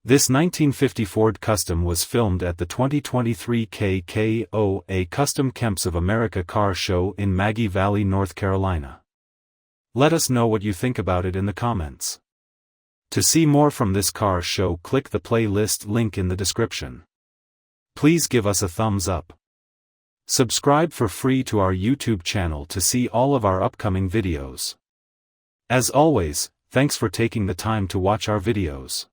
This 1950 Ford Custom was filmed at the 2023 KKOA Custom Kemps of America car show in Maggie Valley, North Carolina. Let us know what you think about it in the comments. To see more from this car show, click the playlist link in the description. Please give us a thumbs up. Subscribe for free to our YouTube channel to see all of our upcoming videos. As always, thanks for taking the time to watch our videos.